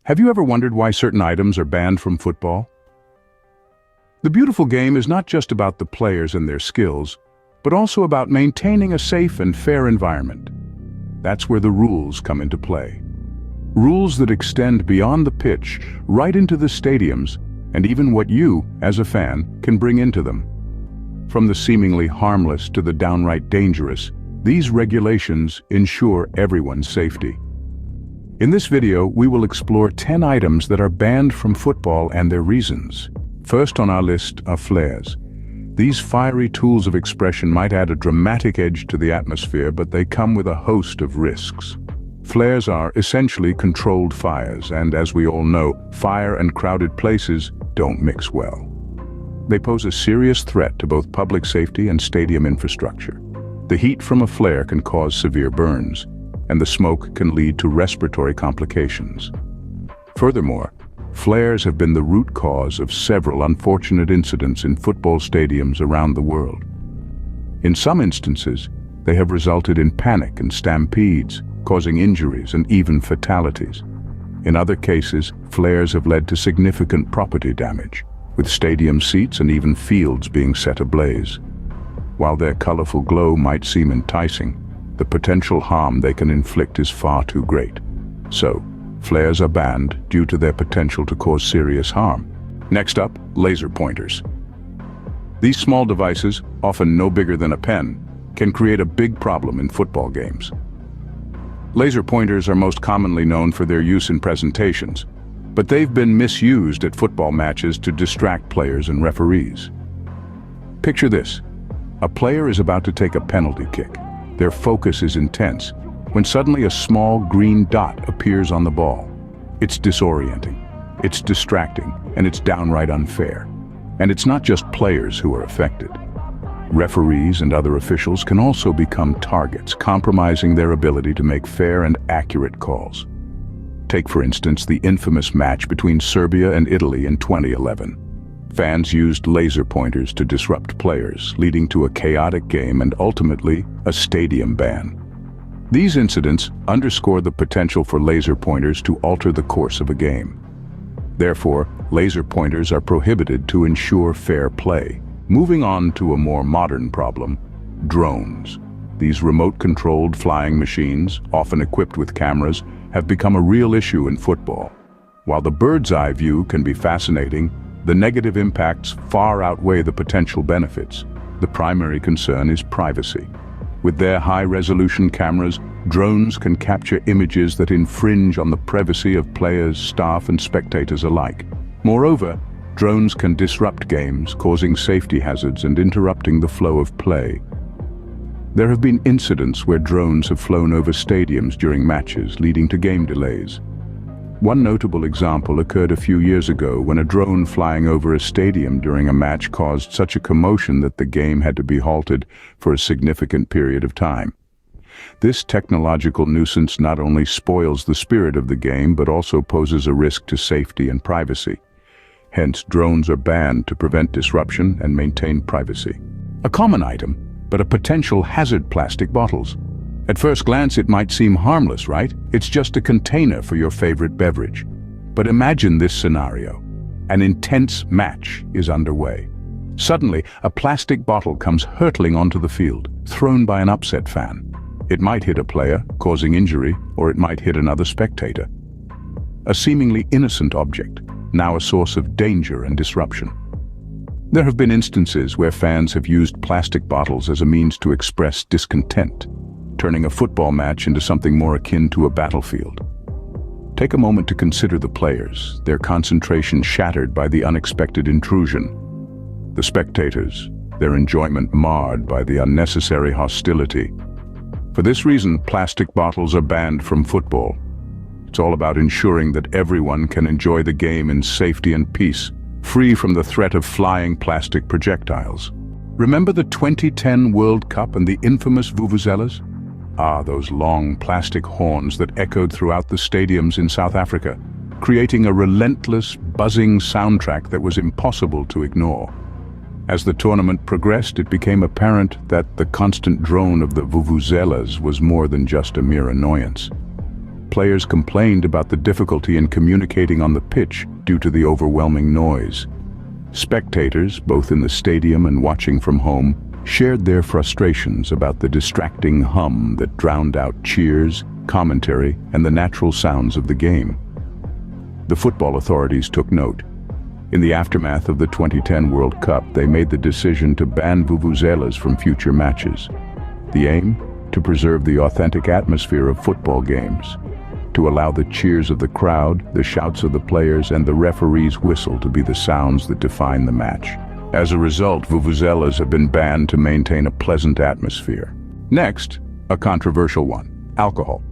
Have you ever wondered why certain items are banned from football? The beautiful game is not just about the players and their skills, but also about maintaining a safe and fair environment. That's where the rules come into play. Rules that extend beyond the pitch, right into the stadiums, and even what you, as a fan, can bring into them. From the seemingly harmless to the downright dangerous, these regulations ensure everyone's safety. In this video, we will explore 10 items that are banned from football and their reasons. First on our list are flares. These fiery tools of expression might add a dramatic edge to the atmosphere, but they come with a host of risks. Flares are essentially controlled fires, and as we all know, fire and crowded places don't mix well. They pose a serious threat to both public safety and stadium infrastructure. The heat from a flare can cause severe burns, and the smoke can lead to respiratory complications. Furthermore, flares have been the root cause of several unfortunate incidents in football stadiums around the world. In some instances, they have resulted in panic and stampedes, causing injuries and even fatalities. In other cases, flares have led to significant property damage, with stadium seats and even fields being set ablaze. While their colorful glow might seem enticing, the potential harm they can inflict is far too great. So, flares are banned due to their potential to cause serious harm. Next up, laser pointers. These small devices, often no bigger than a pen, can create a big problem in football games. Laser pointers are most commonly known for their use in presentations, but they've been misused at football matches to distract players and referees. Picture this. A player is about to take a penalty kick. Their focus is intense, when suddenly a small green dot appears on the ball. It's disorienting, it's distracting, and it's downright unfair. And it's not just players who are affected. Referees and other officials can also become targets, compromising their ability to make fair and accurate calls. Take, for instance, the infamous match between Serbia and Italy in 2011. Fans used laser pointers to disrupt players, leading to a chaotic game and ultimately a stadium ban. These incidents underscore the potential for laser pointers to alter the course of a game. Therefore, laser pointers are prohibited to ensure fair play. Moving on to a more modern problem, drones. These remote-controlled flying machines, often equipped with cameras, have become a real issue in football. While the bird's-eye view can be fascinating, the negative impacts far outweigh the potential benefits. The primary concern is privacy. With their high-resolution cameras, drones can capture images that infringe on the privacy of players, staff, and spectators alike. Moreover, drones can disrupt games, causing safety hazards and interrupting the flow of play. There have been incidents where drones have flown over stadiums during matches, leading to game delays. One notable example occurred a few years ago when a drone flying over a stadium during a match caused such a commotion that the game had to be halted for a significant period of time. This technological nuisance not only spoils the spirit of the game but also poses a risk to safety and privacy. Hence, drones are banned to prevent disruption and maintain privacy. A common item, but a potential hazard: plastic bottles. At first glance, it might seem harmless, right? It's just a container for your favorite beverage. But imagine this scenario. An intense match is underway. Suddenly, a plastic bottle comes hurtling onto the field, thrown by an upset fan. It might hit a player, causing injury, or it might hit another spectator. A seemingly innocent object, now a source of danger and disruption. There have been instances where fans have used plastic bottles as a means to express discontent, turning a football match into something more akin to a battlefield. Take a moment to consider the players, their concentration shattered by the unexpected intrusion. The spectators, their enjoyment marred by the unnecessary hostility. For this reason, plastic bottles are banned from football. It's all about ensuring that everyone can enjoy the game in safety and peace, free from the threat of flying plastic projectiles. Remember the 2010 World Cup and the infamous vuvuzelas? Those long plastic horns that echoed throughout the stadiums in South Africa, creating a relentless, buzzing soundtrack that was impossible to ignore. As the tournament progressed, it became apparent that the constant drone of the vuvuzelas was more than just a mere annoyance. Players complained about the difficulty in communicating on the pitch due to the overwhelming noise. Spectators, both in the stadium and watching from home, shared their frustrations about the distracting hum that drowned out cheers, commentary, and the natural sounds of the game. The football authorities took note. In the aftermath of the 2010 World Cup, they made the decision to ban vuvuzelas from future matches. The aim? To preserve the authentic atmosphere of football games, to allow the cheers of the crowd, the shouts of the players, and the referee's whistle to be the sounds that define the match. As a result, vuvuzelas have been banned to maintain a pleasant atmosphere. Next, a controversial one: alcohol.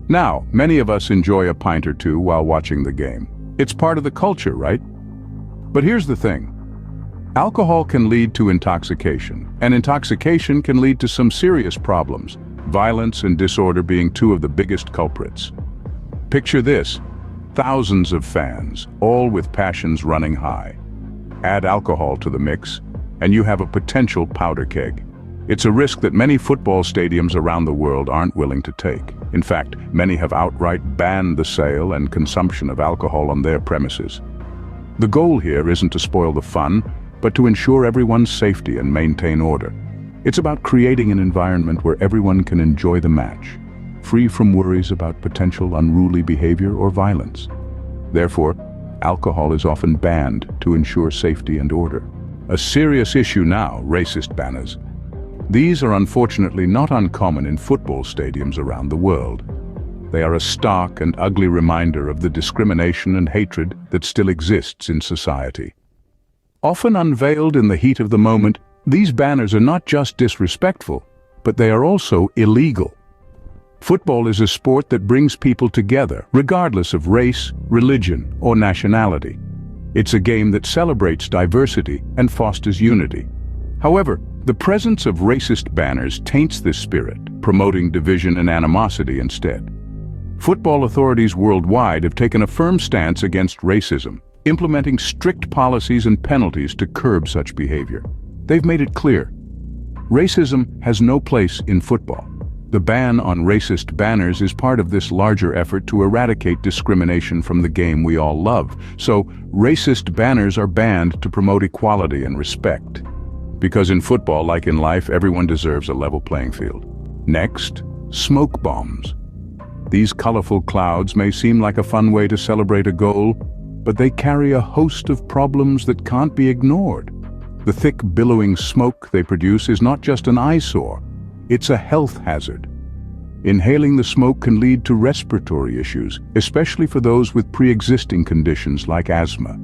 Now, many of us enjoy a pint or two while watching the game. It's part of the culture, right? But here's the thing. Alcohol can lead to intoxication, and intoxication can lead to some serious problems, violence and disorder being two of the biggest culprits. Picture this: thousands of fans, all with passions running high. Add alcohol to the mix, and you have a potential powder keg. It's a risk that many football stadiums around the world aren't willing to take. In fact, many have outright banned the sale and consumption of alcohol on their premises. The goal here isn't to spoil the fun, but to ensure everyone's safety and maintain order. It's about creating an environment where everyone can enjoy the match, free from worries about potential unruly behavior or violence. Therefore, alcohol is often banned to ensure safety and order. A serious issue now: racist banners. These are unfortunately not uncommon in football stadiums around the world. They are a stark and ugly reminder of the discrimination and hatred that still exists in society. Often unveiled in the heat of the moment, these banners are not just disrespectful, but they are also illegal. Football is a sport that brings people together, regardless of race, religion, or nationality. It's a game that celebrates diversity and fosters unity. However, the presence of racist banners taints this spirit, promoting division and animosity instead. Football authorities worldwide have taken a firm stance against racism, implementing strict policies and penalties to curb such behavior. They've made it clear: racism has no place in football. The ban on racist banners is part of this larger effort to eradicate discrimination from the game we all love. So, racist banners are banned to promote equality and respect. Because in football, like in life, everyone deserves a level playing field. Next, smoke bombs. These colorful clouds may seem like a fun way to celebrate a goal, but they carry a host of problems that can't be ignored. The thick, billowing smoke they produce is not just an eyesore, it's a health hazard. Inhaling the smoke can lead to respiratory issues, especially for those with pre-existing conditions like asthma.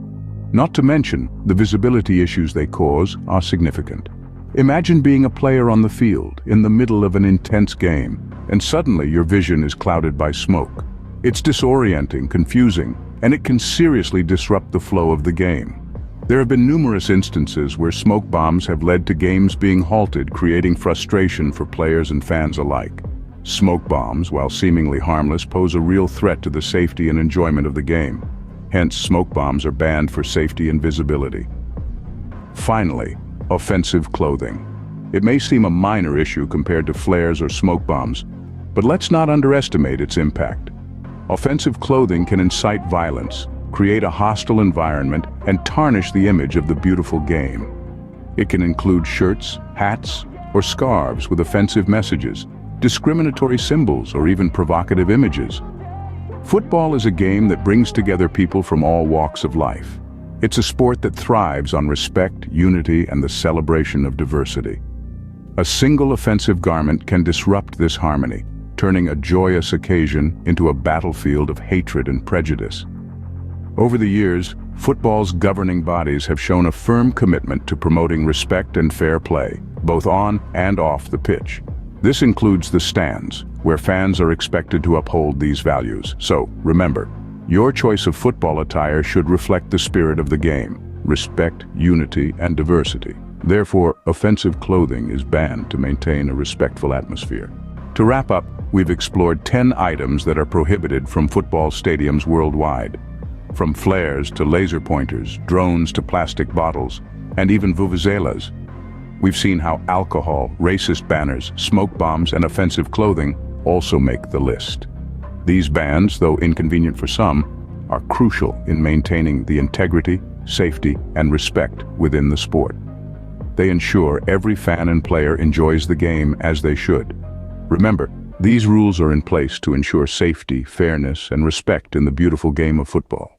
Not to mention, the visibility issues they cause are significant. Imagine being a player on the field, in the middle of an intense game, and suddenly your vision is clouded by smoke. It's disorienting, confusing, and it can seriously disrupt the flow of the game. There have been numerous instances where smoke bombs have led to games being halted, creating frustration for players and fans alike. Smoke bombs, while seemingly harmless, pose a real threat to the safety and enjoyment of the game. Hence, smoke bombs are banned for safety and visibility. Finally, offensive clothing. It may seem a minor issue compared to flares or smoke bombs, but let's not underestimate its impact. Offensive clothing can incite violence, create a hostile environment, and tarnish the image of the beautiful game. It can include shirts, hats, or scarves with offensive messages, discriminatory symbols, or even provocative images. Football is a game that brings together people from all walks of life. It's a sport that thrives on respect, unity, and the celebration of diversity. A single offensive garment can disrupt this harmony, turning a joyous occasion into a battlefield of hatred and prejudice. Over the years, football's governing bodies have shown a firm commitment to promoting respect and fair play, both on and off the pitch. This includes the stands, where fans are expected to uphold these values. So, remember, your choice of football attire should reflect the spirit of the game: respect, unity, and diversity. Therefore, offensive clothing is banned to maintain a respectful atmosphere. To wrap up, we've explored 10 items that are prohibited from football stadiums worldwide. From flares to laser pointers, drones to plastic bottles, and even vuvuzelas. We've seen how alcohol, racist banners, smoke bombs, and offensive clothing also make the list. These bans, though inconvenient for some, are crucial in maintaining the integrity, safety, and respect within the sport. They ensure every fan and player enjoys the game as they should. Remember, these rules are in place to ensure safety, fairness, and respect in the beautiful game of football.